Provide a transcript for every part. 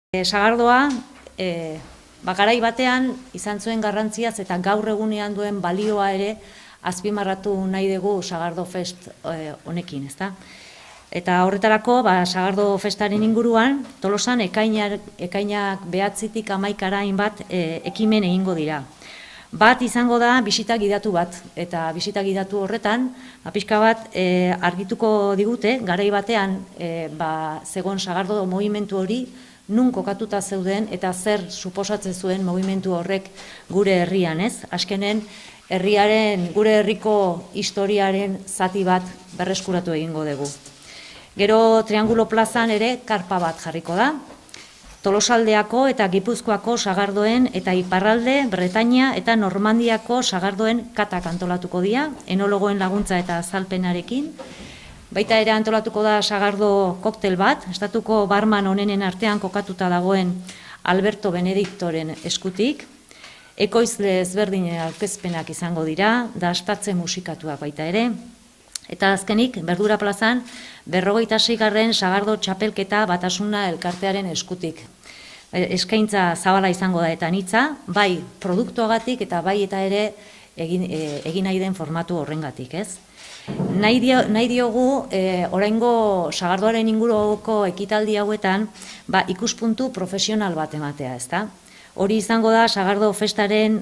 Sagardoa, garai batean izan zuen garrantziaz eta gaur egunean duen balioa ere azpimarratu nahi dugu Sagardo Fest honekin, ezta? Eta horretarako, Sagardo Festaren inguruan, Tolosan ekainak 9-tik 11 hainbat ekimen egingo dira. Bat izango da bisita gidatu bat, eta bisita gidatu horretan, pixka bat argituko digute, garai batean zegoen Sagardo mugimendu hori, nun kokatuta zeuden eta zer suposatzen zuen mugimendu horrek gure herrian, ez? Azkenen gure herriko historiaren zati bat berreskuratu egingo dugu. Gero Triangulo plazan ere karpa bat jarriko da. Tolosaldeako eta Gipuzkoako sagardoen eta iparralde, Bretainia eta Normandiako sagardoen katak antolatuko dira, enologoen laguntza eta azalpenarekin. Baita ere antolatuko da sagardo koktel bat, estatuko barman onenen artean kokatuta dagoen Alberto Benediktoren eskutik. Ekoizle ezberdinen aurkezpenak izango dira, dastatze musikatuak baita ere. Eta azkenik, Berdura plazan, 56. sagardo txapelketa Batasuna elkartearen eskutik. Eskaintza zabala izango da eta anitza, bai produktuagatik eta bai eta ere egin nahi den formatu horrengatik, ez? Nahi diogu, oraingo sagardoaren inguruko ekitaldi hauetan, ikuspuntu profesional bat ematea, ezta? Hori izango da Sagardo Festaren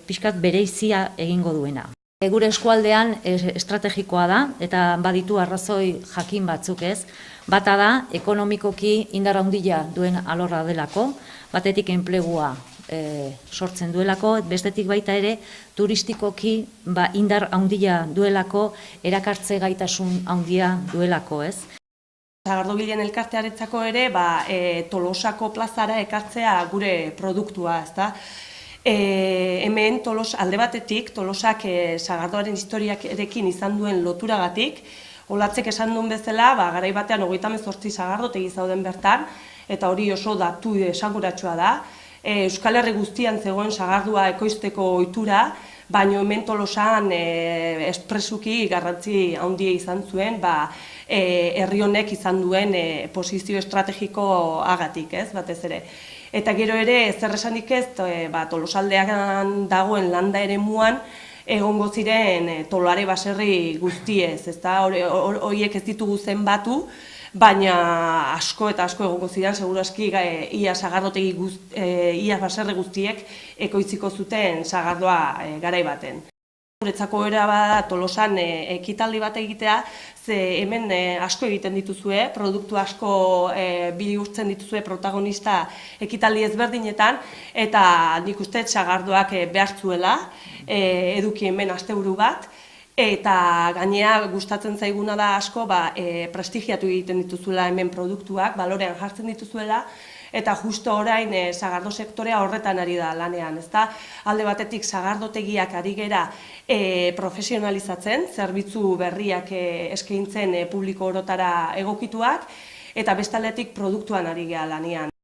pixkat bereizia egingo duena. Gure eskualdean estrategikoa da, eta baditu arrazoi jakin batzuk, ez? Bata da, ekonomikoki indar handia duen alorra delako, batetik enplegua sortzen duelako, bestetik baita ere turistikoki indar handia duelako, erakartze gaitasun handia duelako, ez? Sagardogileen elkartearentzako ere Tolosako plazara ekartzea gure produktua, ezta? Hemen alde batetik Tolosak sagardoaren historiarekin izan duen loturagatik, Olatzek esan duen bezala, garai batean 38 sagardotegi zauden bertan, eta hori oso datu esanguratsua da. Euskal Herri guztian zegoen sagardua ekoizteko ohitura, baina hemen Tolosan espresuki garrantzi handia izan zuen, herri honek izan duen posizio estrategiko agatik, ez, batez ere. Eta gero ere, zer esanik ez, Tolosaldean dagoen landa eremuan, egongo ziren tolare baserri guztiez, ezta horiek ez ditugu zenbatu, baina asko eta asko egongo ziren, segurazki ia sagardotegi ia baserri guztiek ekoitziko zuten sagardoa garai baten. Guretzako era bada Tolosan ekitaldi bat egitea, ze hemen asko egiten dituzue, produktu asko bihurtzen dituzue protagonista ekitaldi ezberdinetan, eta nik uste sagardoak behar zuela, eduki hemen asteburu bat, eta gainera gustatzen zaiguna da asko prestigiatu egiten dituzuela hemen produktuak, balorean jartzen dituzuela, eta justo orain sagardo sektorea horretan ari da lanean, ezta? Alde batetik sagardotegiak ari gera profesionalizatzen, zerbitzu berriak eskaintzen publiko orotara egokituak, eta bestaldetik produktuan ari gera lanean.